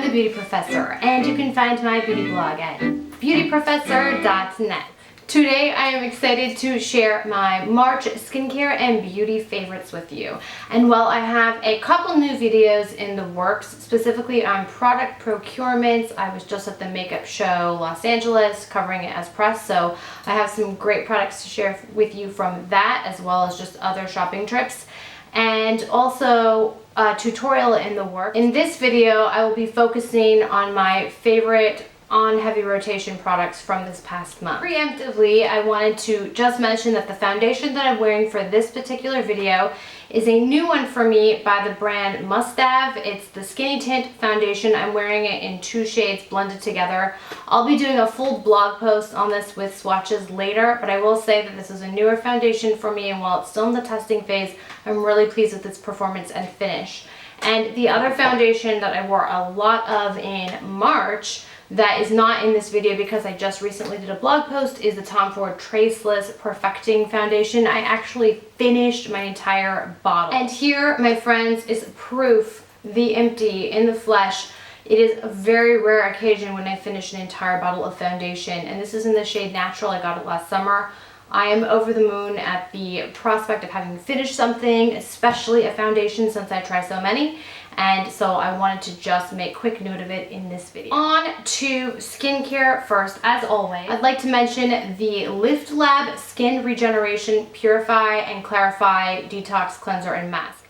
the Beauty Professor, and you can find my beauty blog at beautyprofessor.net. Today I am excited to share my March skincare and beauty favorites with you. And while I have a couple new videos in the works, specifically on product procurements, I was just at the makeup show Los Angeles covering it as press, so I have some great products to share with you from that, as well as just other shopping trips. And also a tutorial in the works. In this video, I will be focusing on my favorite on heavy rotation products from this past month. Preemptively, I wanted to just mention that the foundation that I'm wearing for this particular video is a new one for me by the brand Must-Have. It's the Skinny Tint foundation. I'm wearing it in 2 shades blended together. I'll be doing a full blog post on this with swatches later, but I will say that this is a newer foundation for me, and while it's still in the testing phase, I'm really pleased with its performance and finish. And the other foundation that I wore a lot of in March that is not in this video because I just recently did a blog post is the Tom Ford Traceless Perfecting Foundation. I actually finished my entire bottle. And here, my friends, is proof, the empty, in the flesh. It is a very rare occasion when I finish an entire bottle of foundation, and this is in the shade Natural. I got it last summer. I am over the moon at the prospect of having finished something, especially a foundation, since I try so many. And so I wanted to just make quick note of it in this video. On to skincare first, as always. I'd like to mention the Lift Lab Skin Regeneration Purify and Clarify Detox Cleanser and Mask.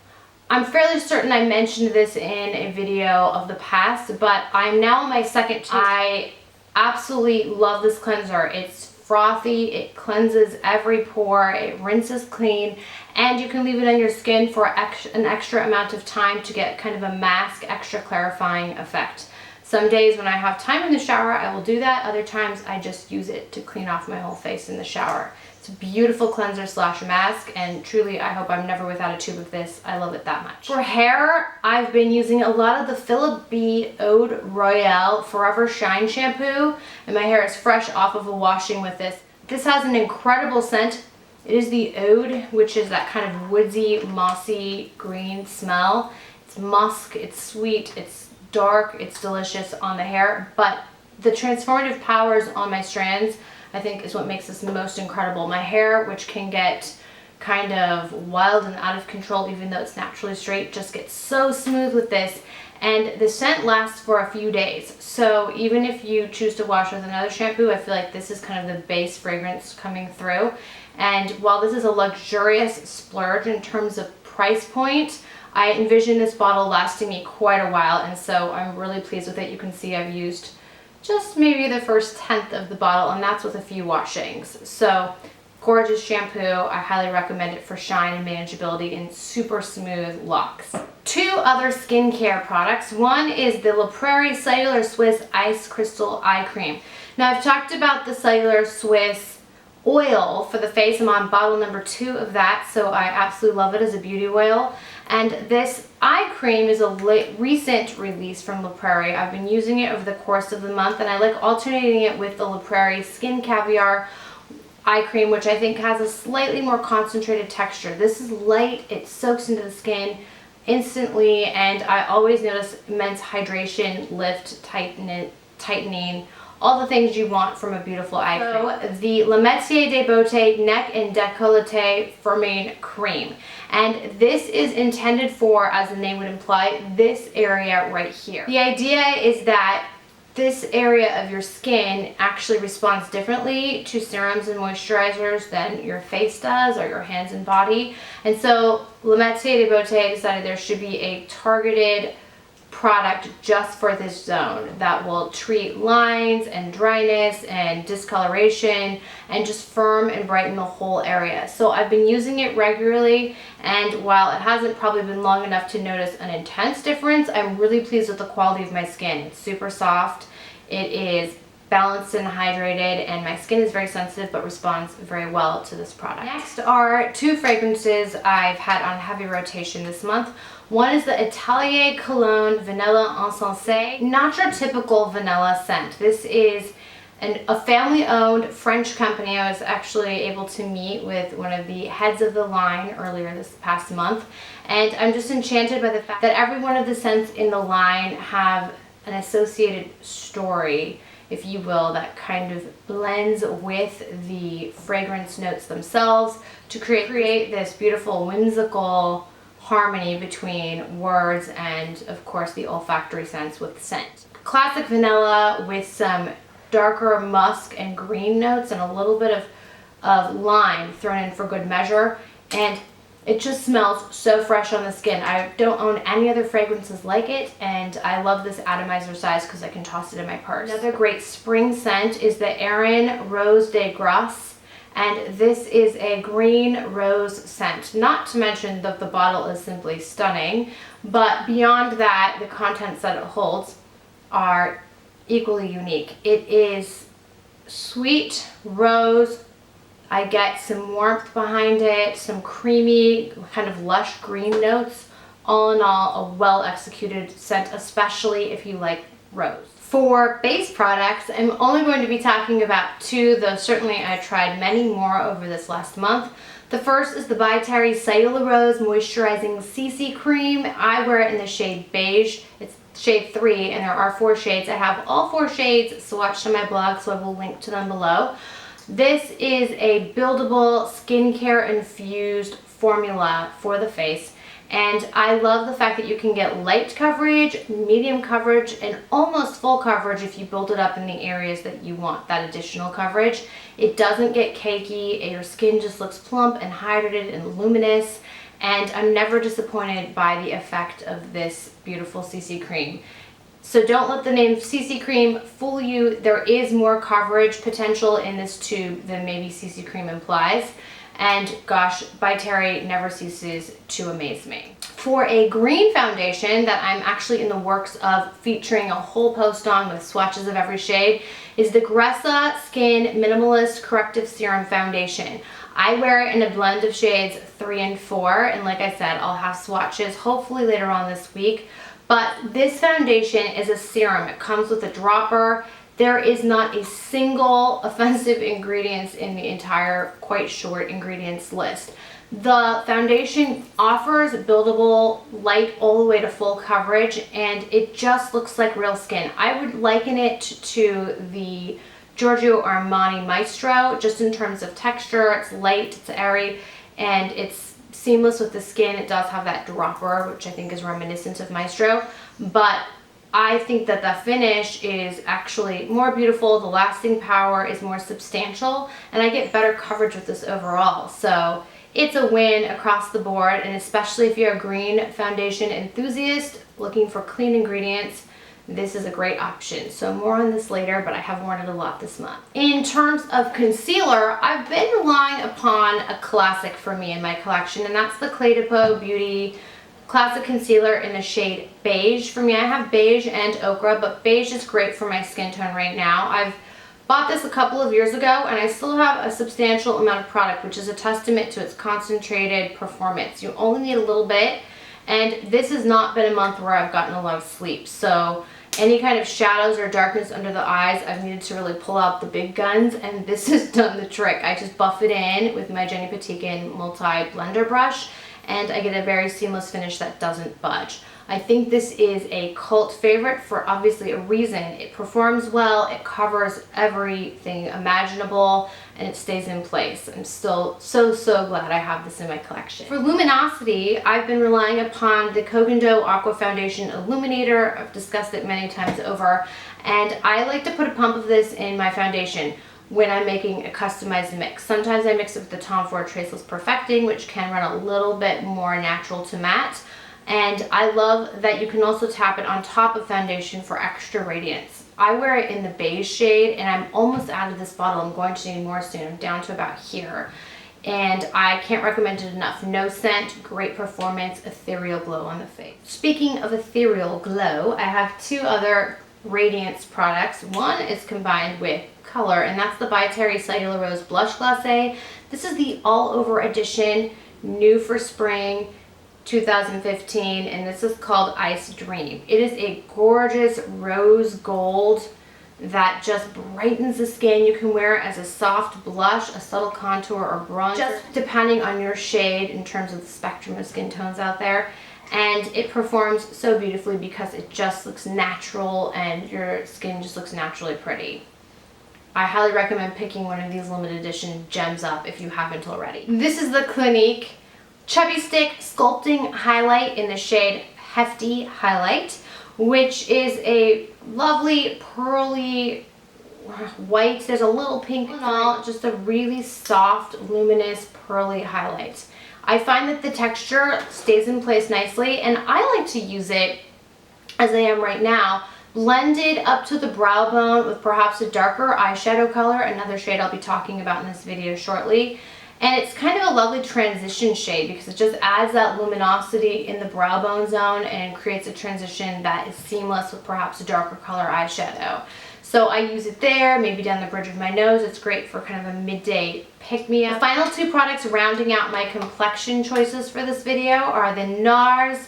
I'm fairly certain I mentioned this in a video of the past, but I'm now on my second tube. I absolutely love this cleanser. It's frothy, it cleanses every pore, it rinses clean, and you can leave it on your skin for an extra amount of time to get kind of a mask, extra clarifying effect. Some days when I have time in the shower, I will do that. Other times I just use it to clean off my whole face in the shower. It's a beautiful cleanser slash mask, and truly I hope I'm never without a tube of this. I love it that much. For hair, I've been using a lot of the Philip B Eau Royale Forever Shine shampoo, and my hair is fresh off of a washing with this. This has an incredible scent. It is the Oud, which is that kind of woodsy, mossy green smell. It's musk, it's sweet, it's dark, it's delicious on the hair, but the transformative powers on my strands, I think, is what makes this most incredible. My hair, which can get kind of wild and out of control even though it's naturally straight, just gets so smooth with this, and the scent lasts for a few days. So even if you choose to wash with another shampoo, I feel like this is kind of the base fragrance coming through. And while this is a luxurious splurge in terms of price point, I envision this bottle lasting me quite a while, and so I'm really pleased with it. You can see I've used just maybe the first 1/10 of the bottle, and that's with a few washings. So gorgeous shampoo. I highly recommend it for shine and manageability and super smooth locks. 2 other skincare products. One is the La Prairie Cellular Swiss Ice Crystal Eye Cream. Now, I've talked about the Cellular Swiss oil for the face. I'm on bottle number 2 of that, so I absolutely love it as a beauty oil. And this eye cream is a recent release from La Prairie. I've been using it over the course of the month, and I like alternating it with the La Prairie Skin Caviar eye cream, which I think has a slightly more concentrated texture. This is light, it soaks into the skin instantly, and I always notice immense hydration, lift, tightening, all the things you want from a beautiful eye cream. So the Le Métier de Beauté Neck and Décolleté Firming Cream. And this is intended for, as the name would imply, this area right here. The idea is that this area of your skin actually responds differently to serums and moisturizers than your face does, or your hands and body. And so Le Métier de Beauté decided there should be a targeted product just for this zone that will treat lines and dryness and discoloration and just firm and brighten the whole area. So I've been using it regularly, and while it hasn't probably been long enough to notice an intense difference, I'm really pleased with the quality of my skin. It's super soft, it is balanced and hydrated, and my skin is very sensitive but responds very well to this product. Next are 2 fragrances I've had on heavy rotation this month. One is the Atelier Cologne Vanilla Encensé. Not your typical vanilla scent. This is a family-owned French company. I was actually able to meet with one of the heads of the line earlier this past month, and I'm just enchanted by the fact that every one of the scents in the line have an associated story, if you will, that kind of blends with the fragrance notes themselves to create this beautiful whimsical harmony between words and, of course, the olfactory sense with scent. Classic vanilla with some darker musk and green notes and a little bit of lime thrown in for good measure, and it just smells so fresh on the skin. I don't own any other fragrances like it, and I love this atomizer size because I can toss it in my purse. Another great spring scent is the Erin Rose de Grace, and this is a green rose scent. Not to mention that the bottle is simply stunning, but beyond that, the contents that it holds are equally unique. It is sweet rose. I get some warmth behind it, some creamy, kind of lush green notes. All in all, a well-executed scent, especially if you like rose. For base products, I'm only going to be talking about two, though certainly I tried many more over this last month. The first is the By Terry Cellular Rose Moisturizing CC Cream. I wear it in the shade beige. It's shade 3, and there are 4 shades. I have all 4 shades swatched on my blog, so I will link to them below. This is a buildable skincare infused formula for the face, and I love the fact that you can get light coverage, medium coverage, and almost full coverage if you build it up in the areas that you want that additional coverage. It doesn't get cakey, and your skin just looks plump and hydrated and luminous, and I'm never disappointed by the effect of this beautiful CC cream. So don't let the name CC cream fool you. There is more coverage potential in this tube than maybe CC cream implies. And gosh, By Terry never ceases to amaze me. For a green foundation that I'm actually in the works of featuring a whole post on with swatches of every shade is the Gressa Skin Minimalist Corrective Serum Foundation. I wear it in a blend of shades 3 and 4, and like I said, I'll have swatches hopefully later on this week. But this foundation is a serum. It comes with a dropper. There is not a single offensive ingredients in the entire quite short ingredients list. The foundation offers buildable light all the way to full coverage, and it just looks like real skin. I would liken it to the Giorgio Armani Maestro, just in terms of texture. It's light, it's airy, and it's seamless with the skin. It does have that dropper, which I think is reminiscent of Maestro, but I think that the finish is actually more beautiful. The lasting power is more substantial, and I get better coverage with this overall. So it's a win across the board, and especially if you're a green foundation enthusiast looking for clean ingredients, this is a great option. So more on this later, but I have worn it a lot this month. In terms of concealer, I've been relying upon a classic for me in my collection, and that's the Clé de Peau Beauty Classic Concealer in the shade beige. For me, I have beige and ochre, but beige is great for my skin tone right now. I've bought this a couple of years ago, and I still have a substantial amount of product, which is a testament to its concentrated performance. You only need a little bit, and this has not been a month where I've gotten a lot of sleep. So any kind of shadows or darkness under the eyes, I've needed to really pull out the big guns, and this has done the trick. I just buff it in with my Jenny Patikin multi-blender brush, and I get a very seamless finish that doesn't budge. I think this is a cult favorite for obviously a reason. It performs well, it covers everything imaginable, and it stays in place. I'm still so glad I have this in my collection. For luminosity, I've been relying upon the Kogan Do Aqua Foundation Illuminator. I've discussed it many times over, and I like to put a pump of this in my foundation when I'm making a customized mix. Sometimes I mix it with the Tom Ford Traceless Perfecting, which can run a little bit more natural to matte. And I love that you can also tap it on top of foundation for extra radiance. I wear it in the beige shade, and I'm almost out of this bottle. I'm going to need more soon. I'm down to about here. And I can't recommend it enough. No scent, great performance, ethereal glow on the face. Speaking of ethereal glow, I have 2 other radiance products. One is combined with color, and that's the By Terry Cellular Rose Blush Glacé. This is the all over edition, new for spring 2015, and this is called Ice Dream. It is a gorgeous rose gold that just brightens the skin. You can wear it as a soft blush, a subtle contour, or bronzer, just depending on your shade in terms of the spectrum of skin tones out there. and it performs so beautifully because it just looks natural and your skin just looks naturally pretty. I highly recommend picking one of these limited edition gems up if you haven't already. This is the Clinique Chubby Stick Sculpting Highlight in the shade Hefty Highlight, which is a lovely pearly white. There's a little pink and all, just a really soft, luminous, pearly highlight. I find that the texture stays in place nicely, and I like to use it, as I am right now, blended up to the brow bone with perhaps a darker eyeshadow color, another shade I'll be talking about in this video shortly. And it's kind of a lovely transition shade because it just adds that luminosity in the brow bone zone and creates a transition that is seamless with perhaps a darker color eyeshadow. So I use it there, maybe down the bridge of my nose. It's great for kind of a midday pick-me-up. The final two products rounding out my complexion choices for this video are the NARS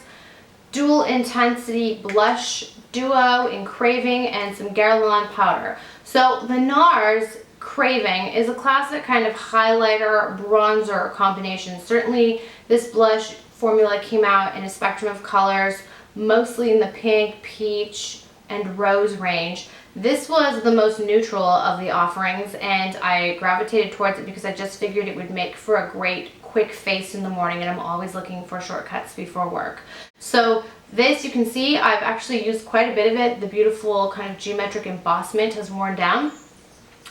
Dual Intensity Blush Duo in Craving and some Guerlain powder. So the NARS Craving is a classic kind of highlighter bronzer combination. Certainly this blush formula came out in a spectrum of colors, mostly in the pink, peach, and rose range. This was the most neutral of the offerings, and I gravitated towards it because I just figured it would make for a great quick face in the morning, and I'm always looking for shortcuts before work. So this, you can see I've actually used quite a bit of it. The beautiful kind of geometric embossment has worn down,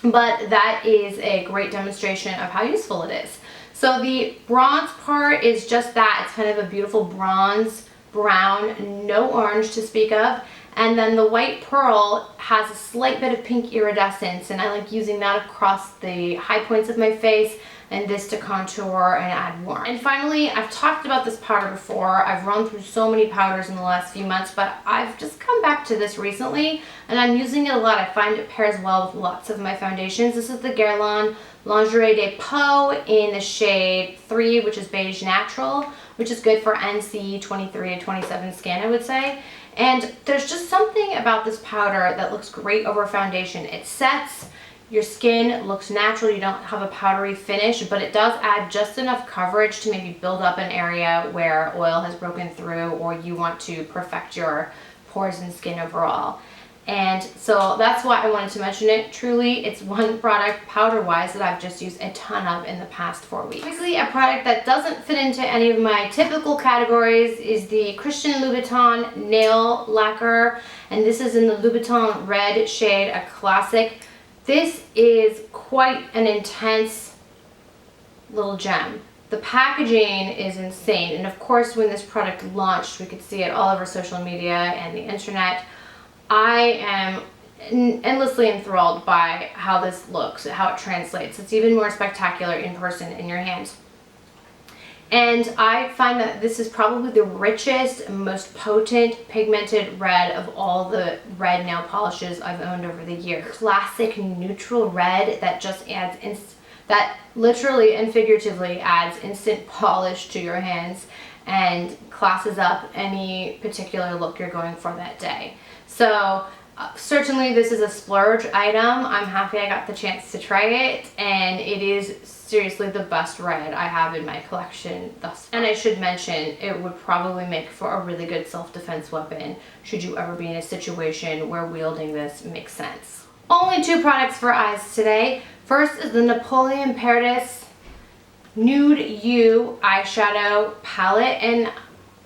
but that is a great demonstration of how useful it is. So the bronze part is just that. It's kind of a beautiful bronze brown, no orange to speak of. And then the white pearl has a slight bit of pink iridescence, and I like using that across the high points of my face, and this to contour and add warmth. And finally, I've talked about this powder before. I've run through so many powders in the last few months, but I've just come back to this recently, and I'm using it a lot. I find it pairs well with lots of my foundations. This is the Guerlain Lingerie de Peau in the shade 3, which is Beige Natural, which is good for NC 23 to 27 skin, I would say. And there's just something about this powder that looks great over foundation. It sets, your skin looks natural, you don't have a powdery finish, but it does add just enough coverage to maybe build up an area where oil has broken through or you want to perfect your pores and skin overall. And so that's why I wanted to mention it. Truly, it's one product powder-wise that I've just used a ton of in the past 4 weeks. Obviously, a product that doesn't fit into any of my typical categories is the Christian Louboutin Nail Lacquer, and this is in the Louboutin Red shade, a classic. This is quite an intense little gem. The packaging is insane, and of course, when this product launched, we could see it all over social media and the internet. I am endlessly enthralled by how this looks, how it translates. It's even more spectacular in person in your hands. And I find that this is probably the richest, most potent, pigmented red of all the red nail polishes I've owned over the years. Classic neutral red that just adds, that literally and figuratively adds instant polish to your hands and classes up any particular look you're going for that day. So certainly this is a splurge item. I'm happy I got the chance to try it, and it is seriously the best red I have in my collection thus far. And I should mention, it would probably make for a really good self-defense weapon should you ever be in a situation where wielding this makes sense. Only 2 products for eyes today. First is the Napoleon Paradis Nude You eyeshadow palette, and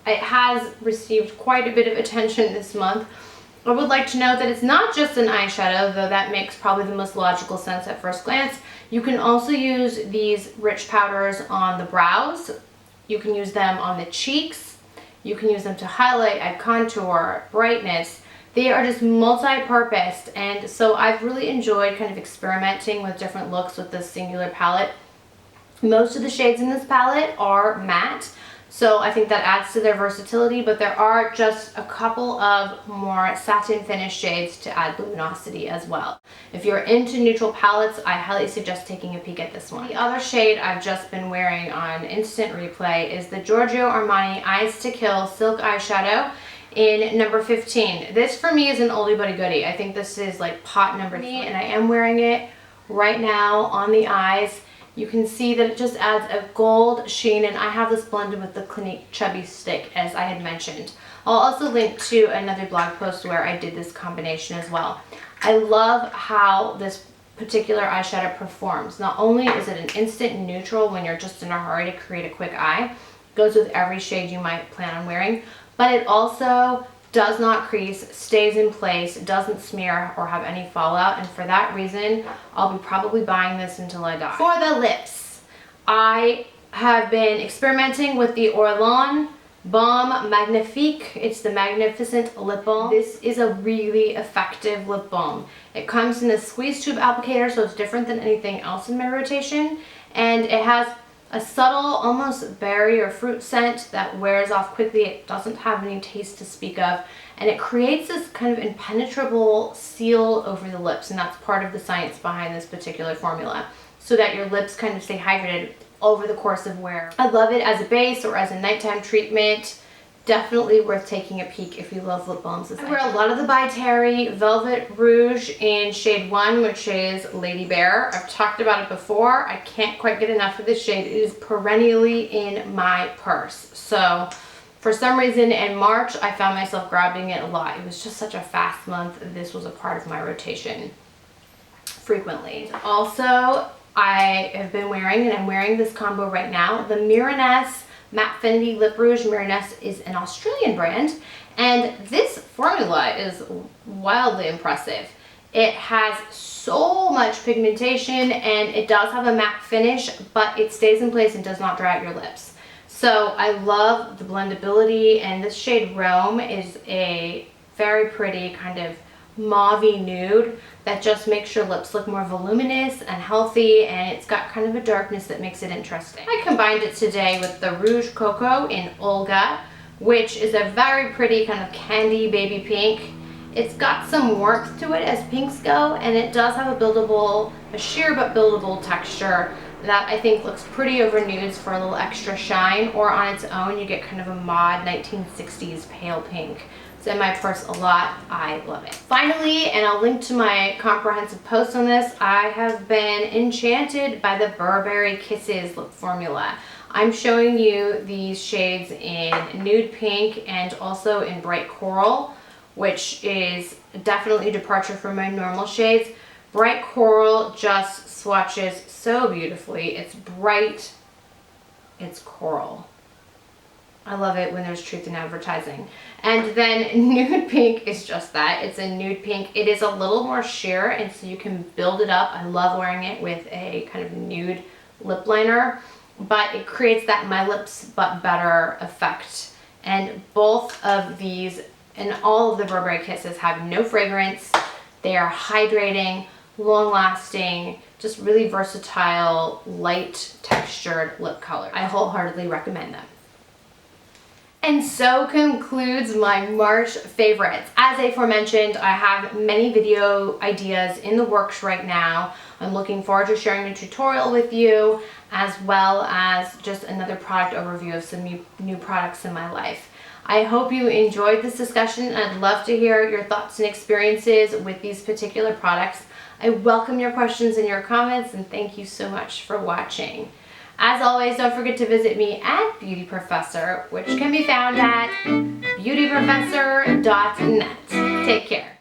it has received quite a bit of attention this month. I would like to note that it's not just an eyeshadow, though that makes probably the most logical sense at first glance. You can also use these rich powders on the brows. You can use them on the cheeks. You can use them to highlight, add contour, brightness. They are just multi-purposed, and so I've really enjoyed kind of experimenting with different looks with this singular palette. Most of the shades in this palette are matte, so I think that adds to their versatility, but there are just a couple of more satin finish shades to add luminosity as well. If you're into neutral palettes, I highly suggest taking a peek at this one. The other shade I've just been wearing on instant replay is the Giorgio Armani Eyes to Kill Silk Eyeshadow in number 15. This for me is an oldie but a goodie. I think this is like pot number 3, and I am wearing it right now on the eyes. You can see that it just adds a gold sheen, and I have this blended with the Clinique Chubby Stick, as I had mentioned. I'll also link to another blog post where I did this combination as well. I love how this particular eyeshadow performs. Not only is it an instant neutral when you're just in a hurry to create a quick eye, goes with every shade you might plan on wearing, but it also does not crease, stays in place, doesn't smear or have any fallout, and for that reason, I'll be probably buying this until I die. For the lips, I have been experimenting with the Orlan Balm Magnifique. It's the Magnificent Lip Balm. This is a really effective lip balm. It comes in a squeeze tube applicator, so it's different than anything else in my rotation, and it has a subtle, almost berry or fruit scent that wears off quickly. It doesn't have any taste to speak of, and it creates this kind of impenetrable seal over the lips, and that's part of the science behind this particular formula, so that your lips kind of stay hydrated over the course of wear. I love it as a base or as a nighttime treatment. Definitely worth taking a peek if you love lip balms as I wear a lot of the By Terry Velvet Rouge in shade 1, which is Lady Bear. I've talked about it before. I can't quite get enough of this shade. It is perennially in my purse. So for some reason in March, I found myself grabbing it a lot. It was just such a fast month. This was a part of my rotation frequently. Also, I have been wearing, and I'm wearing this combo right now, the Mironess Matte Finity Lip Rouge. Mironess is an Australian brand, and this formula is wildly impressive. It has so much pigmentation, and it does have a matte finish, but it stays in place and does not dry out your lips. So I love the blendability, and this shade Rome is a very pretty kind of mauve-y nude that just makes your lips look more voluminous and healthy, and it's got kind of a darkness that makes it interesting. I combined it today with the Rouge Coco in Olga, which is a very pretty kind of candy baby pink. It's got some warmth to it as pinks go, and it does have a sheer but buildable texture that I think looks pretty over nudes for a little extra shine, or on its own you get kind of a mod 1960s pale pink. It's in my purse a lot. I love it. Finally, and I'll link to my comprehensive post on this, I have been enchanted by the Burberry Kisses lip formula. I'm showing you these shades in nude pink and also in bright coral, which is definitely a departure from my normal shades. Bright coral just swatches so beautifully. It's bright, it's coral. I love it when there's truth in advertising. And then nude pink is just that. It's a nude pink. It is a little more sheer, and so you can build it up. I love wearing it with a kind of nude lip liner, but it creates that my lips but better effect. And both of these and all of the Burberry Kisses have no fragrance. They are hydrating, long-lasting, just really versatile, light textured lip color. I wholeheartedly recommend them. And so concludes my March favorites. As aforementioned, I have many video ideas in the works right now. I'm looking forward to sharing a tutorial with you, as well as just another product overview of some new products in my life. I hope you enjoyed this discussion. I'd love to hear your thoughts and experiences with these particular products. I welcome your questions and your comments, and thank you so much for watching. As always, don't forget to visit me at Beauty Professor, which can be found at beautyprofessor.net. Take care.